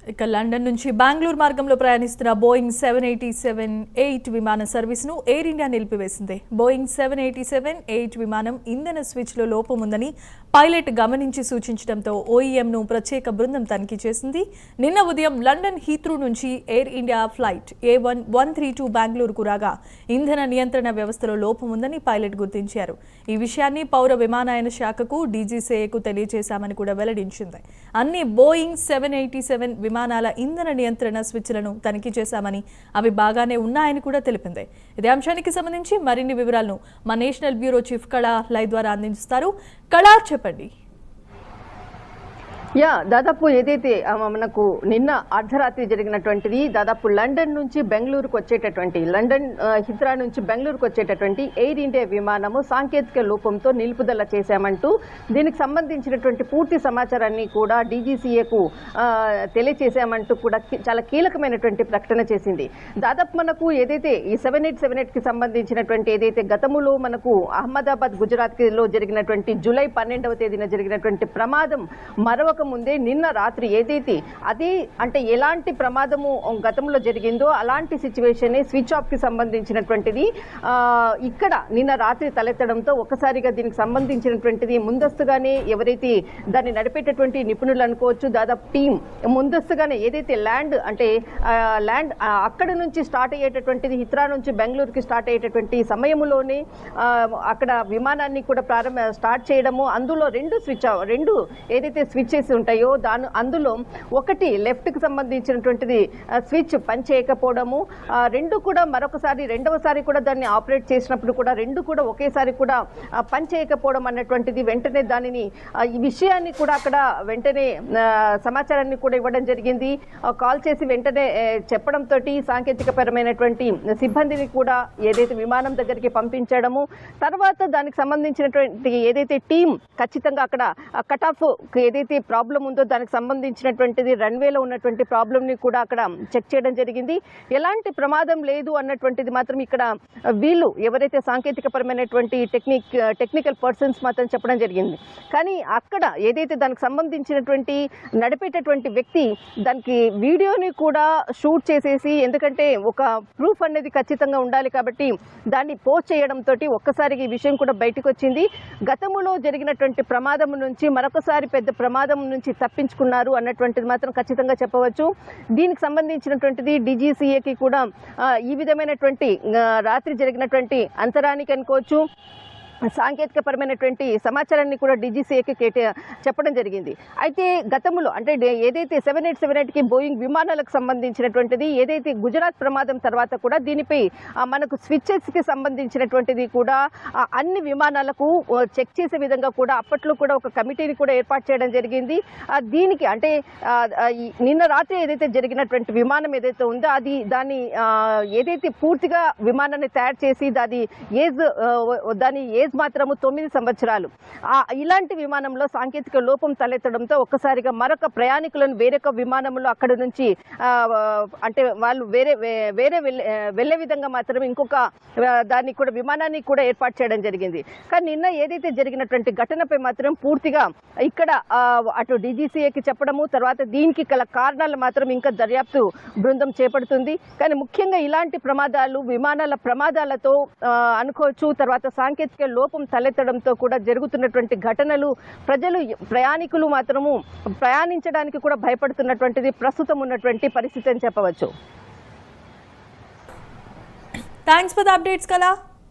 ఇక లండన్ నుంచి బెంగళూరు మార్గంలో ప్రయాణిస్తున్న బోయింగ్ 787-8 విమాన సర్వీసును ఎయిర్ ఇండియా నిలిపివేసింది. బోయింగ్ 787-8 విమానం ఇంధన స్విచ్లో లోపం ఉందని పైలట్ గమనించి సూచించడంతో ఓఈఎంను ప్రత్యేక బృందం తనిఖీ చేసింది. నిన్న ఉదయం లండన్ హీత్రూ నుంచి ఎయిర్ ఇండియా ఫ్లైట్ A132 బెంగళూరుకు రాగా ఇంధన నియంత్రణ వ్యవస్థలో లోపం ఉందని పైలట్ గుర్తించారు. ఈ విషయాన్ని పౌర విమానయాన శాఖకు డీజీసీఏకు తెలియజేశామని కూడా వెల్లడించింది. అన్ని బోయింగ్ 787 విమానాల ఇంధన నియంత్రణ స్విచ్లను తనిఖీ చేశామని, అవి బాగానే ఉన్నాయని కూడా తెలిపింది. ఇదే అంశానికి సంబంధించి మరిన్ని వివరాలను మా నేషనల్ బ్యూరో చీఫ్ కళా లైవ్ ద్వారా అందిస్తారు. కళా, చెప్పండి. దాదాపు ఏదైతే మనకు నిన్న అర్ధరాత్రి జరిగినటువంటిది, దాదాపు లండన్ నుంచి బెంగళూరుకు వచ్చేటటువంటి, లండన్ హిత్రా నుంచి బెంగళూరుకు వచ్చేటటువంటి ఎయిర్ ఇండియా విమానము సాంకేతిక లోపంతో నిలుపుదల చేశామంటూ దీనికి సంబంధించినటువంటి పూర్తి సమాచారాన్ని కూడా డీజీసీఏకు తెలియచేశామంటూ కూడా చాలా కీలకమైనటువంటి ప్రకటన చేసింది. దాదాపు మనకు ఏదైతే ఈ 7878కి సంబంధించినటువంటి ఏదైతే గతములో మనకు అహ్మదాబాద్ గుజరాత్లో జరిగినటువంటి జూలై 12వ తేదీన జరిగినటువంటి ప్రమాదం మరొక ముందే నిన్న రాత్రి ఏదైతే అదే అంటే ఎలాంటి ప్రమాదము గతంలో జరిగిందో అలాంటి సిచ్యువేషన్ స్విచ్ ఆఫ్ కి సంబంధించినటువంటిది ఇక్కడ నిన్న రాత్రి తలెత్తడంతో ఒక్కసారిగా దీనికి సంబంధించినటువంటిది ముందస్తుగానే ఎవరైతే దాన్ని నడిపేటటువంటి నిపుణులు అనుకోవచ్చు, దాదాపు టీం ముందస్తుగానే ఏదైతే ల్యాండ్ అక్కడ నుంచి స్టార్ట్ అయ్యేటటువంటిది, హిత్రా నుంచి బెంగళూరుకి స్టార్ట్ అయ్యేటటువంటి సమయంలోనే అక్కడ విమానాన్ని కూడా స్టార్ట్ చేయడము, అందులో రెండు ఏదైతే స్విచ్చెస్ ఉంటాయో అందులో ఒకటి లెఫ్ట్ కి సంబంధించినటువంటిది స్విచ్ పనిచేయకపోవడము, రెండు కూడా రెండవసారి కూడా దాన్ని ఆపరేట్ చేసినప్పుడు కూడా రెండు కూడా ఒకేసారి కూడా పనిచేయకపోవడం అన్నటువంటిది వెంటనే దానిని ఈ విషయాన్ని కూడా అక్కడ వెంటనే సమాచారాన్ని కూడా ఇవ్వడం జరిగింది. కాల్ చేసి వెంటనే చెప్పడంతో సాంకేతిక పరమైనటువంటి సిబ్బందిని కూడా ఏదైతే విమానం దగ్గరికి పంపించడము, తర్వాత దానికి సంబంధించినటువంటి ఏదైతే టీం ఖచ్చితంగా అక్కడ కట్ ఆఫ్ ఏదైతే ప్రాబ్లం ఉందో దానికి సంబంధించినటువంటిది రన్వేలో ఉన్నటువంటి ప్రాబ్లంని కూడా అక్కడ చెక్ చేయడం జరిగింది. ఎలాంటి ప్రమాదం లేదు అన్నటువంటిది మాత్రం ఇక్కడ వీళ్ళు ఎవరైతే సాంకేతిక పరమైనటువంటి టెక్నికల్ పర్సన్స్ మాత్రం చెప్పడం జరిగింది. కానీ అక్కడ ఏదైతే దానికి సంబంధించినటువంటి నడిపేటటువంటి వ్యక్తి దానికి వీడియోని కూడా షూట్ చేసేసి, ఎందుకంటే ఒక ప్రూఫ్ అనేది ఖచ్చితంగా ఉండాలి కాబట్టి దాన్ని పోస్ట్ చేయడంతో ఒక్కసారిగా ఈ విషయం కూడా బయటకు వచ్చింది. గతంలో జరిగినటువంటి ప్రమాదం నుంచి మరొకసారి పెద్ద ప్రమాదం నుంచి తప్పించుకున్నారు అన్నటువంటిది మాత్రం ఖచ్చితంగా చెప్పవచ్చు. దీనికి సంబంధించినటువంటిది డీజీసీఏకి కూడా ఈ విధమైనటువంటి రాత్రి జరిగినటువంటి అంతరానికి అనుకోవచ్చు, సాంకేతిక పరమైనటువంటి సమాచారాన్ని కూడా డీజీసీఏకి చెప్పడం జరిగింది. అయితే గతంలో అంటే ఏదైతే 7878కి బోయింగ్ విమానాలకు సంబంధించినటువంటిది ఏదైతే గుజరాత్ ప్రమాదం తర్వాత కూడా దీనిపై మనకు స్విచ్చెస్కి సంబంధించినటువంటిది కూడా అన్ని విమానాలకు చెక్ చేసే విధంగా కూడా అప్పట్లో కూడా ఒక కమిటీని కూడా ఏర్పాటు చేయడం జరిగింది. దీనికి అంటే నిన్న రాత్రి ఏదైతే జరిగినటువంటి విమానం ఏదైతే ఉందో దాన్ని ఏదైతే పూర్తిగా విమానాన్ని తయారు చేసి దాని ఏజ్ మాత్రము 9 సంవత్సరాలు. ఇలాంటి విమానంలో సాంకేతిక లోపం తలెత్తడంతో ఒక్కసారిగా మరొక ప్రయాణికులను వేరొక విమానంలో అక్కడి నుంచి అంటే వాళ్ళు వేరే వెళ్లే విధంగా మాత్రం ఇంకొక దాన్ని కూడా విమానాన్ని కూడా ఏర్పాటు చేయడం జరిగింది. కానీ నిన్న ఏదైతే జరిగినటువంటి ఘటనపై మాత్రం పూర్తిగా ఇక్కడ అటు డీజీసీఏకి చెప్పడము, తర్వాత దీనికి గల కారణాలు మాత్రం ఇంకా దర్యాప్తు బృందం చేపడుతుంది. కానీ ముఖ్యంగా ఇలాంటి ప్రమాదాలు విమానాల ప్రమాదాలతో అనుకోవచ్చు, తర్వాత సాంకేతిక లోపం తలెత్తడంతో కూడా జరుగుతున్నటువంటి ఘటనలు ప్రయాణికులు మాత్రము ప్రయాణించడానికి కూడా భయపడుతున్నటువంటిది ప్రస్తుతం ఉన్నటువంటి పరిస్థితి అని చెప్పవచ్చు. థ్యాంక్స్ ఫర్ ద అప్డేట్స్ కళా.